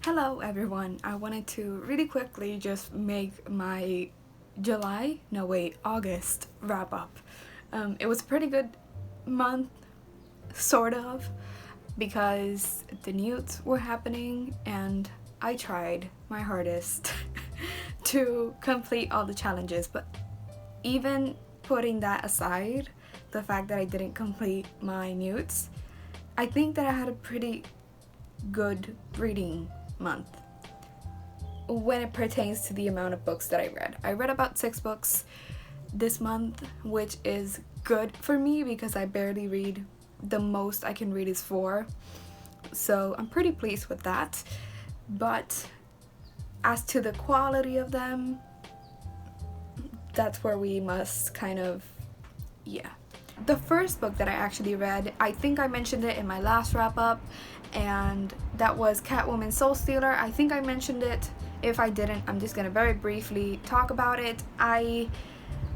Hello everyone, I wanted to really quickly just make my August wrap up. It was a pretty good month, sort of, because the newts were happening and I tried my hardest to complete all the challenges, but even putting that aside, the fact that I didn't complete my newts, I think that I had a pretty good reading month when it pertains to the amount of books that I read. I read about 6 books this month, which is good for me because I barely read. The most I can read is 4, so I'm pretty pleased with that. But as to the quality of them, that's where we must The first book that I actually read, I think I mentioned it in my last wrap up, and that was Catwoman Soul Stealer. I think I mentioned it. If I didn't, I'm just gonna very briefly talk about it. I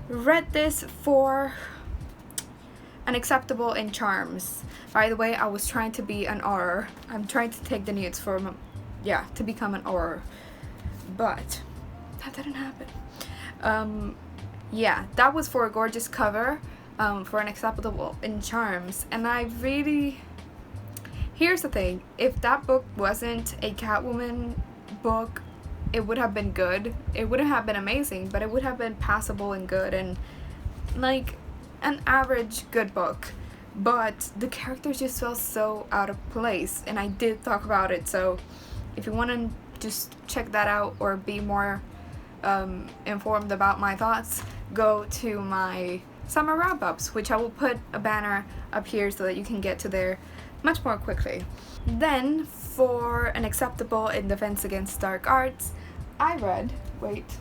read this for Unacceptable in Charms. By the way, I was trying to be an Auror. I'm trying to take the newts for, to become an Auror, but that didn't happen. That was for a gorgeous cover. For Unacceptable in Charms, and here's the thing, if that book wasn't a Catwoman book, it would have been good. It wouldn't have been amazing, but it would have been passable and good, and like an average good book. But the characters just felt so out of place, and I did talk about it, so if you want to just check that out or be more informed about my thoughts, go to my summer wrap-ups, which I will put a banner up here so that you can get to there much more quickly. Then for Unacceptable in Defense Against Dark Arts, I read wait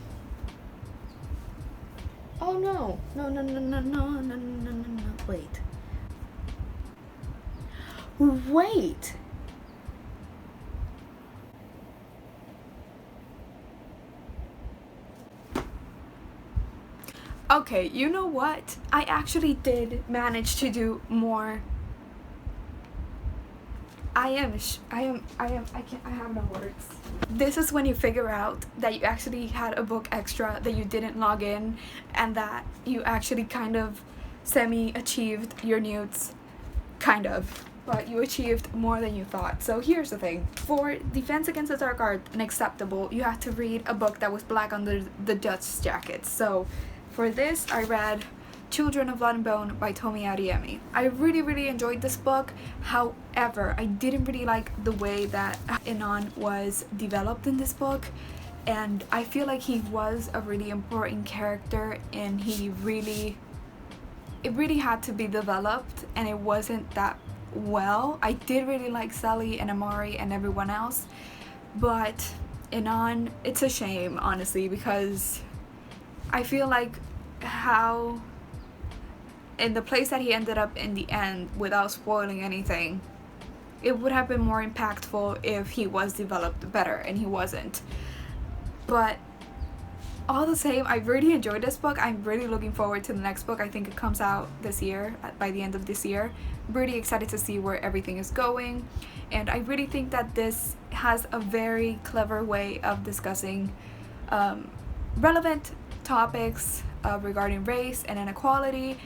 Okay, you know what? I actually did manage to do more. I have no words. This is when you figure out that you actually had a book extra, that you didn't log in, and that you actually kind of semi-achieved your newts. Kind of. But you achieved more than you thought. So here's the thing. For Defense Against the Dark Art Unacceptable, you had to read a book that was black under the Dutch jacket. So for this, I read Children of Blood and Bone by Tomi Adeyemi. I really enjoyed this book. However, I didn't really like the way that Inon was developed in this book, and I feel like he was a really important character, and it really had to be developed, and it wasn't that well. I did really like Sally and Amari and everyone else, but Inon, it's a shame, honestly, because I feel like how in the place that he ended up in the end, without spoiling anything, it would have been more impactful if he was developed better, and he wasn't. But all the same, I really enjoyed this book. I'm really looking forward to the next book. I think it comes out this year, by the end of this year. I'm really excited to see where everything is going, and I really think that this has a very clever way of discussing relevant topics regarding race and inequality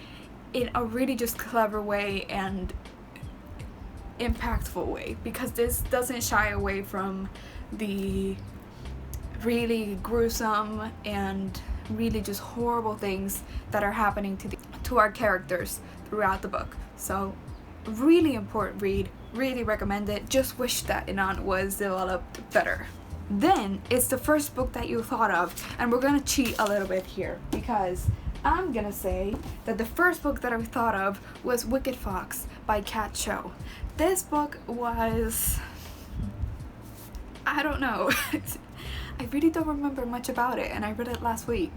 in a really just clever way and impactful way, because this doesn't shy away from the really gruesome and really just horrible things that are happening to our characters throughout the book. So really important read, really recommend it. Just wish that Inon was developed better. Then it's the first book that you thought of, and we're gonna cheat a little bit here because I'm gonna say that the first book that I thought of was Wicked Fox by Kat Cho. This book was, I don't know, I really don't remember much about it, and I read it last week.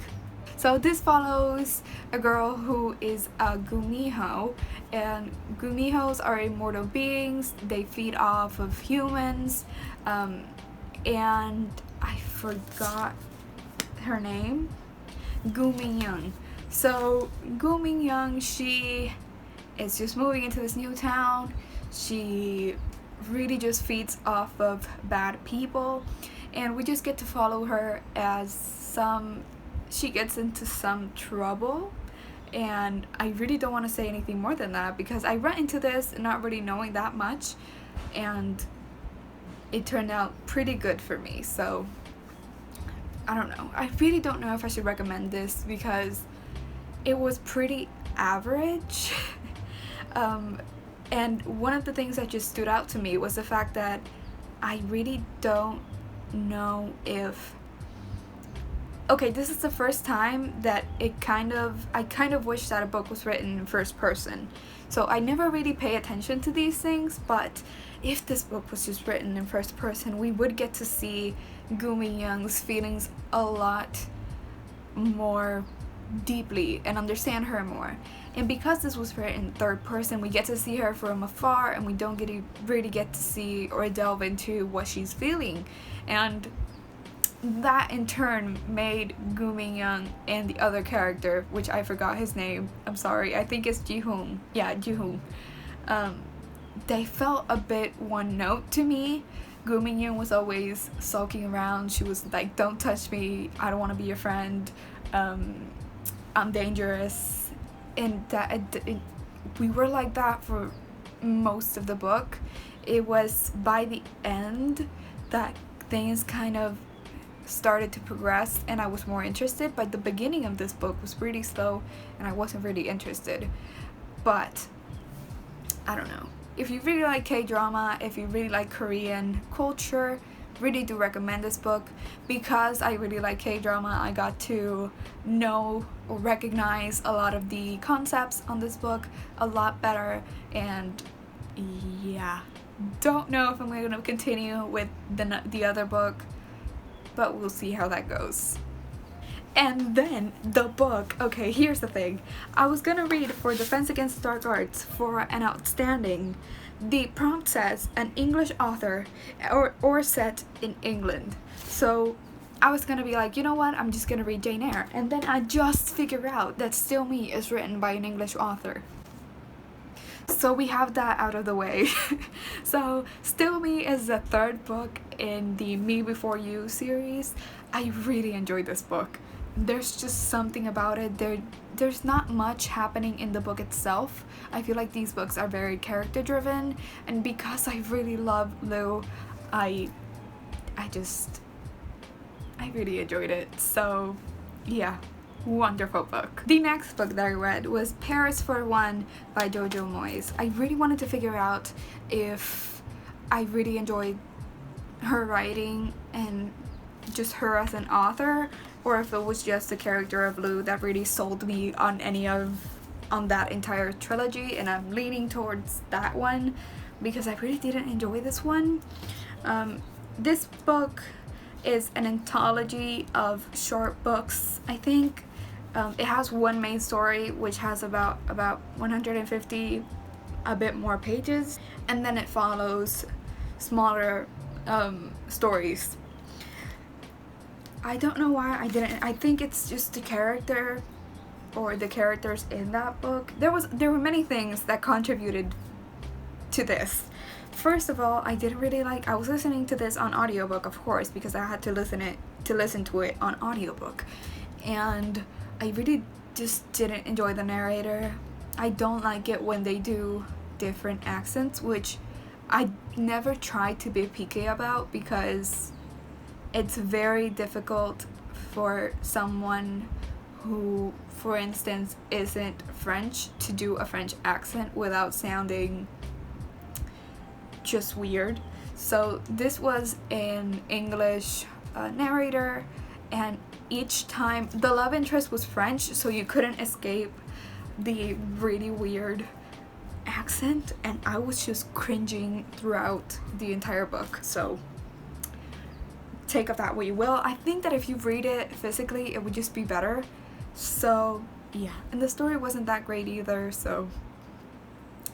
So this follows a girl who is a gumiho, and gumihos are immortal beings. They feed off of humans, and I forgot her name, Gu Mingyung. So Gu Mingyung, she is just moving into this new town. She really just feeds off of bad people, and we just get to follow her as she gets into some trouble. And I really don't want to say anything more than that because I went into this not really knowing that much, and it turned out pretty good for me. So I don't know. I really don't know if I should recommend this because it was pretty average. And one of the things that just stood out to me was the fact that I really don't know if... Okay, this is the first time that I kind of wish that a book was written in first person. So I never really pay attention to these things, but if this book was just written in first person, we would get to see Goo Min-young's feelings a lot more deeply and understand her more. And because this was written in third person, we get to see her from afar, and we don't really get to see or delve into what she's feeling. And that in turn made Goo Min-young and the other character, which I forgot his name, I'm sorry, I think it's Ji-hoon. Yeah, Ji-hoon. They felt a bit one note to me. Goo Min-young was always sulking around. She was like, don't touch me, I don't want to be your friend, I'm dangerous. And we were like that for most of the book. It was by the end that things kind of started to progress and I was more interested, but the beginning of this book was pretty slow and I wasn't really interested. But I don't know. If you really like K-drama, if you really like Korean culture, really do recommend this book. Because I really like K-drama, I got to know or recognize a lot of the concepts on this book a lot better, and yeah, don't know if I'm going to continue with the other book, but we'll see how that goes. And then the book, okay, here's the thing. I was gonna read for Defense Against Dark Arts for an outstanding. The prompt says an English author or set in England. So I was gonna be like, you know what, I'm just gonna read Jane Eyre. And then I just figured out that Still Me is written by an English author. So we have that out of the way. So Still Me is the third book in the Me Before You series. I really enjoyed this book. There's just something about it. There's not much happening in the book itself. I feel like these books are very character driven, and because I really love Lou, I really enjoyed it. So yeah, wonderful book. The next book that I read was Paris for One by Jojo Moyes. I really wanted to figure out if I really enjoyed her writing and just her as an author, or if it was just the character of Lou that really sold me on that entire trilogy, and I'm leaning towards that one because I really didn't enjoy this one. This book is an anthology of short books, I think. It has one main story which has about 150 a bit more pages, and then it follows smaller stories. I don't know why I didn't. I think it's just the character or the characters in that book. There were many things that contributed to this. First of all, I didn't really like... I was listening to this on audiobook, of course, because I had to listen to it on audiobook. And I really just didn't enjoy the narrator. I don't like it when they do different accents, which I never tried to be picky about because it's very difficult for someone who, for instance, isn't French to do a French accent without sounding just weird. So this was an English narrator, and each time the love interest was French, so you couldn't escape the really weird accent, and I was just cringing throughout the entire book. So take of that what you will. I think that if you read it physically, it would just be better. So yeah, and the story wasn't that great either, so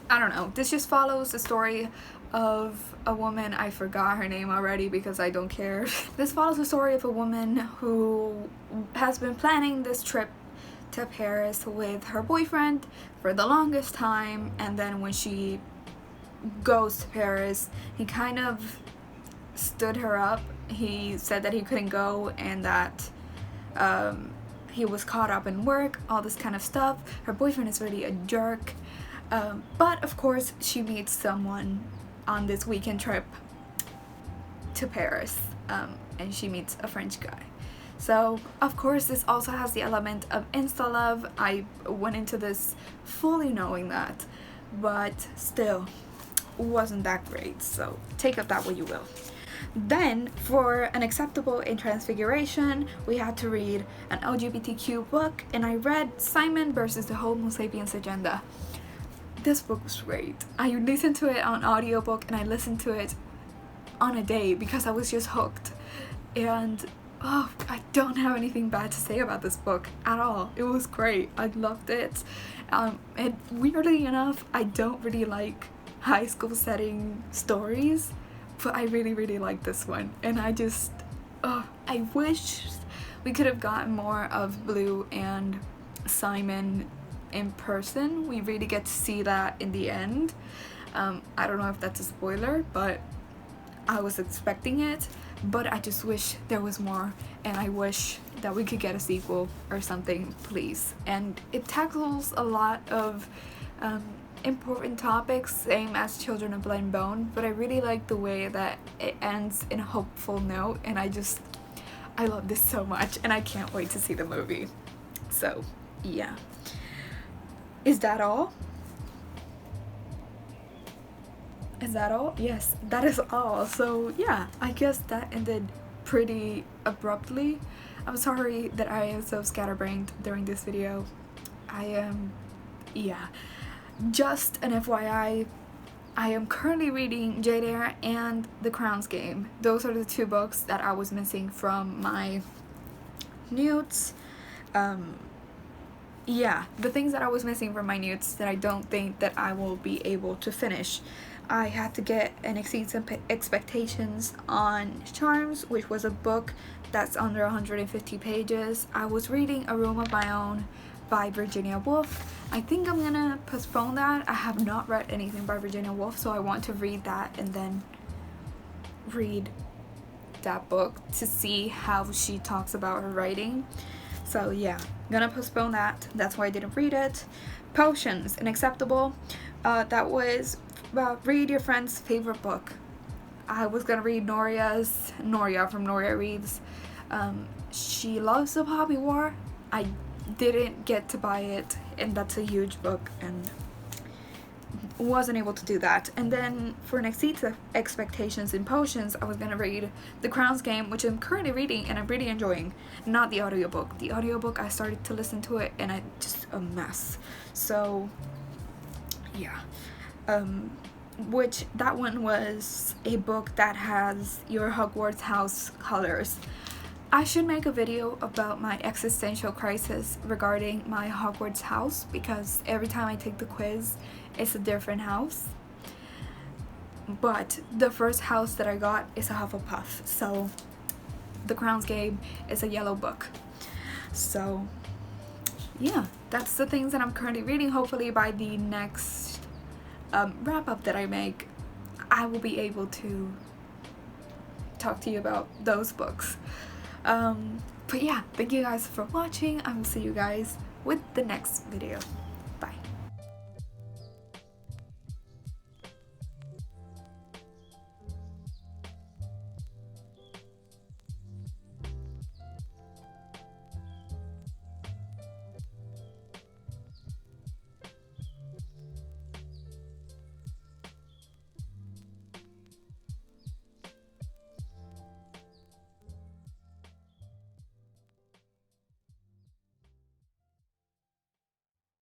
I don't know. This just follows the story of a woman. I forgot her name already because I don't care. This follows the story of a woman who has been planning this trip to Paris with her boyfriend for the longest time, and then when she goes to Paris. He kind of stood her up. He said that he couldn't go and that he was caught up in work, all this kind of stuff. Her boyfriend is really a jerk. But of course, she meets someone on this weekend trip to Paris, and she meets a French guy. So, of course, this also has the element of insta-love. I went into this fully knowing that, but still, wasn't that great. So, take of that what you will. Then, for an acceptable in Transfiguration, we had to read an LGBTQ book, and I read Simon versus the Homo Sapiens Agenda. This book was great. I listened to it on audiobook, and I listened to it on a day because I was just hooked. And oh, I don't have anything bad to say about this book at all. It was great. I loved it. And weirdly enough, I don't really like high school setting stories, but I really, really like this one. And I just, I wish we could have gotten more of Blue and Simon in person. We really get to see that in the end. I don't know if that's a spoiler, but I was expecting it. But I just wish there was more, and I wish that we could get a sequel or something, please. And it tackles a lot of important topics, same as Children of Blood and Bone, but I really like the way that it ends in a hopeful note, and I love this so much, and I can't wait to see the movie. So, yeah. Is that all? Is that all? Yes, that is all. So yeah, I guess that ended pretty abruptly. I'm sorry that I am so scatterbrained during this video. I am, yeah. Just an FYI, I am currently reading Jade Eyre and The Crown's Game. Those are the two books that I was missing from my notes. Yeah, the things that I was missing from my notes that I don't think that I will be able to finish. I had to get and exceed some expectations on Charms, which was a book that's under 150 pages. I was reading A Room of My Own by Virginia Woolf. I think I'm gonna postpone that. I have not read anything by Virginia Woolf, so I want to read that and then read that book to see how she talks about her writing. So yeah, gonna postpone that. That's why I didn't read it. Potions, Unacceptable. That was read your friend's favorite book. I was gonna read Noria from Noria Reads. She loves the Poppy War. I didn't get to buy it, and that's a huge book, and wasn't able to do that. And then for an exceed expectations in Potions, I was gonna read The Crown's Game, which I'm currently reading and I'm really enjoying. Not the audiobook. The audiobook, I started to listen to it and I just a mess. So yeah. Which that one was a book that has your Hogwarts house colors. I should make a video about my existential crisis regarding my Hogwarts house, because every time I take the quiz, it's a different house. But the first house that I got is a Hufflepuff, so The Crown's Game is a yellow book. So yeah, that's the things that I'm currently reading. Hopefully by the next wrap-up that I make, I will be able to talk to you about those books. But yeah, thank you guys for watching. I will see you guys with the next video.